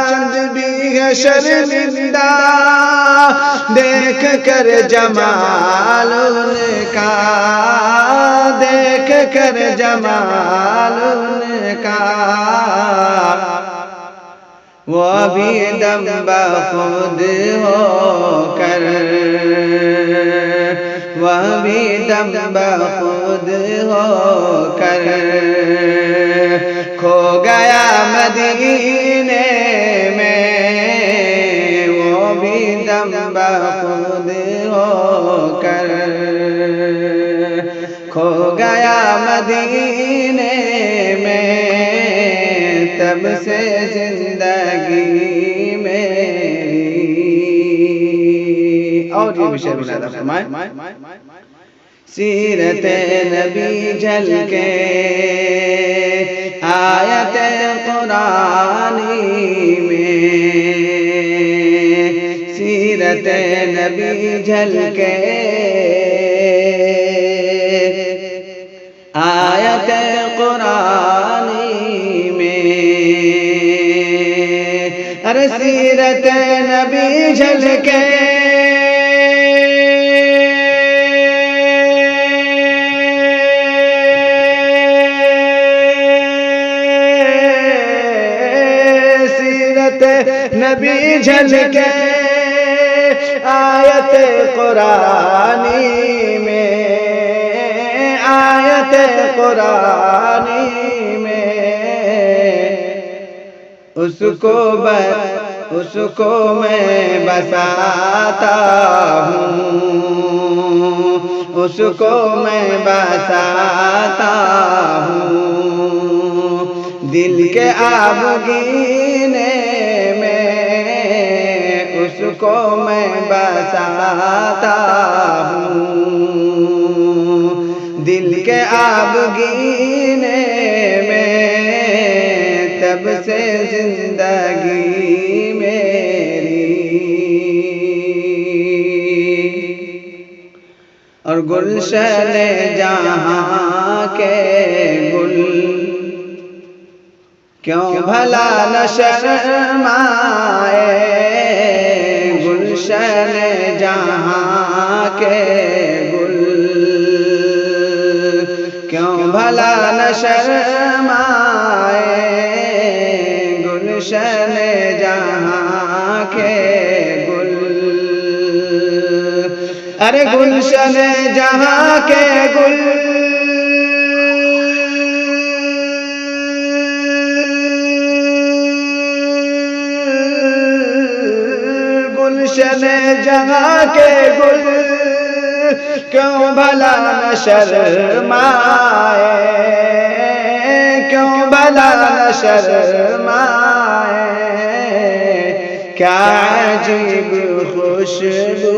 چاند بھی ہے شرمندہ دیکھ کر جمال ان کا، دیکھ کر جمال ان کا، وہ بھی دم بخود ہو کر، وہ بھی دم بخود ہو کر کھو گیا مدینے میں، وہ بھی دم بخود ہو کر کھو گیا مدینے میں، تب سے زندگی میری۔ اور یہ بھی شعر مشاہدہ فرمائیں، سیرت نبی جھلکے آیت قرآنی میں، سیرت نبی جھلکے آیت قرآنی میں، ارے سیرت نبی جھلکے نبی جھلکے آیت قرآنی میں، آیت قرآنی میں، اس کو میں بساتا ہوں، اس کو میں بساتا ہوں، دل کے آبگینے اس کو میں بساتا ہوں، دل کے آبگینے میں، تب سے زندگی میری۔ اور گلشن جہاں کے گل کیوں بھلا نہ شرمائے، گلشن جہاں کے گل کیوں بھلا نہ شرمائے، گلشن جہاں کے گل، ارے گلشن جہاں کے گل، گلشن جہاں کے گل کیوں بھلا نہ شرمائے، کیوں بھلا نہ شرمائے، کیا عجیب خوشبو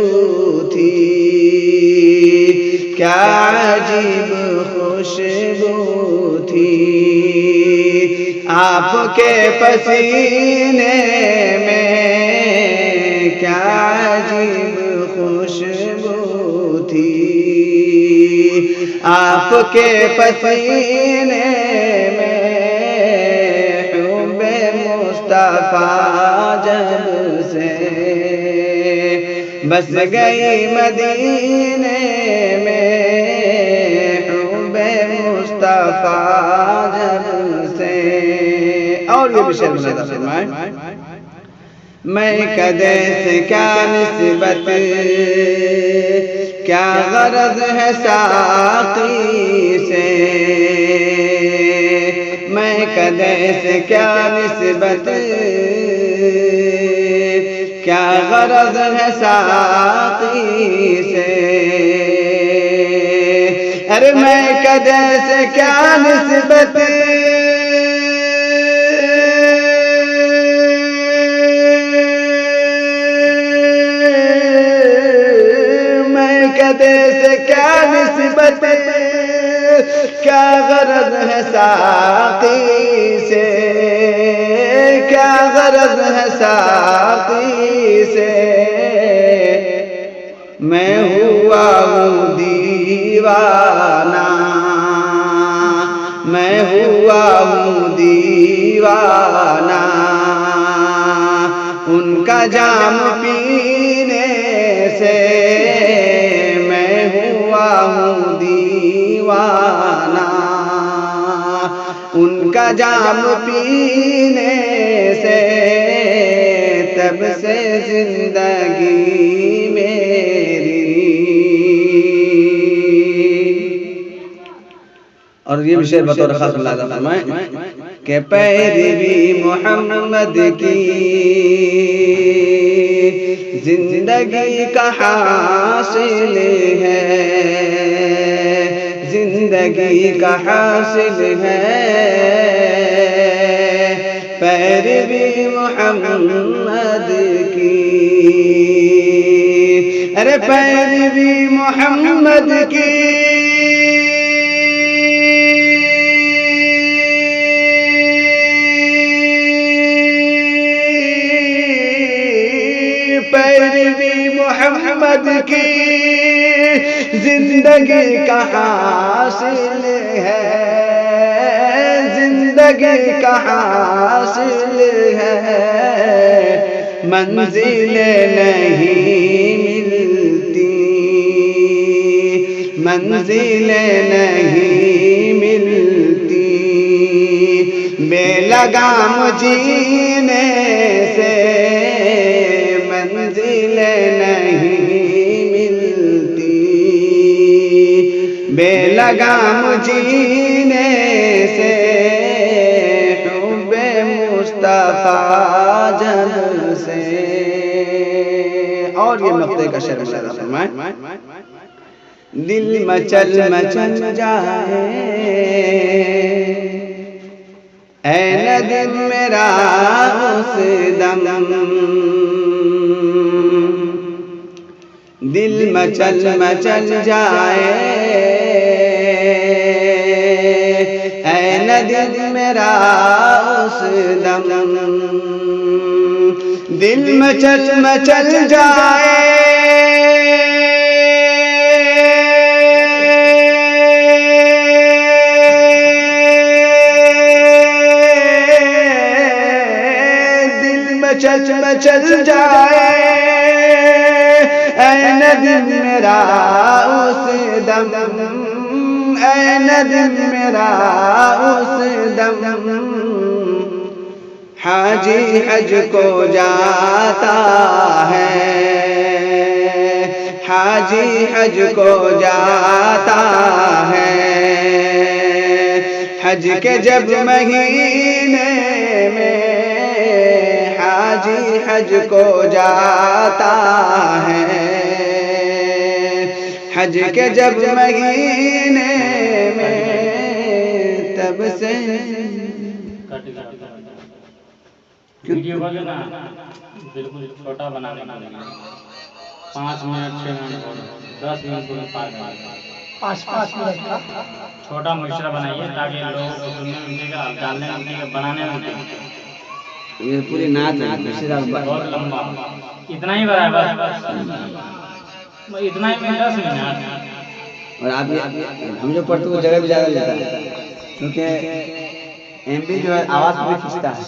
تھی، کیا عجیب خوشبو تھی آپ کے پسینے میں، کیا عجیب خوشبو تھی آپ کے پسینے میں، حب مصطفیٰ جب سے بس گئی مدینے میں، حب مصطفیٰ جب سے۔ اور یہ بھی شعر مشاہدہ فرمائیں، میں کدے سے کیا نسبت، کیا غرض ہے ساقی سے، میں کدے سے کیا نسبت، کیا غرض ہے ساقی سے، ارے میں کدے سے کیا نسبت، کدے سے کیا نسبت، کیا غرض ہے ساقی سے، کیا غرض ہے ساقی سے، میں ہوا ہوں دیوانہ، میں ہوا ہوں دیوانہ، جام پینے سے میں ہوا ہوں دیوانہ، ان کا جام پینے سے تب سے زندگی میری۔ اور یہ بھی شعر بطور خاص ملاحظہ فرمائیں کہ پیروی محمد کی زندگی کا حاصل ہے، زندگی کا حاصل ہے، پیروی محمد کی، ارے پیروی محمد کی، پیروی محمد کی زندگی کا حاصل ہے، زندگی کا حاصل ہے، منزل نہیں ملتی، منزل نہیں ملتی، بے لگام جینے سے منزل نہیں ملتی، بے لگام جینے سے حب مصطفیٰ جن سے۔ اور یہ نقطے کا شعر ملاحظہ فرمائیں، دل مچل مچل جائے اے ندم میرا اس دم، دل مچل مچل جائے اے ندم میرا اس دم، دل مچل مچل جائے مچل مچل جائے اے ندم میرا اس دم، اے ندم میرا اس دم، حاجی حج کو جاتا ہے، حاجی حج کو جاتا ہے، حج کے جب مہینے میں حاجی حج کو جاتا ہے، حج کے جب مہینے میں تب سے ویڈیو کو جو نا بالکل چھوٹا بنانے کا لگے 5 منٹ 6 منٹ 10 منٹ میں پار کر 5 منٹ کا چھوٹا مشرا بنائیے تاکہ لوگ سننے میں ملے گا، ڈالنے میں ملے گا، بنانے میں ملے گا۔ یہ پوری نعت ہے، بہت لمبا، اتنا ہی بڑا ہے بس، اتنا ہی میں 10 منٹ۔ اور آپ ہم جو پڑھتے وہ جگہ بھی زیادہ لیتا ہے کیونکہ ایم بی جو ہے آواز بھی کھینچتا ہے۔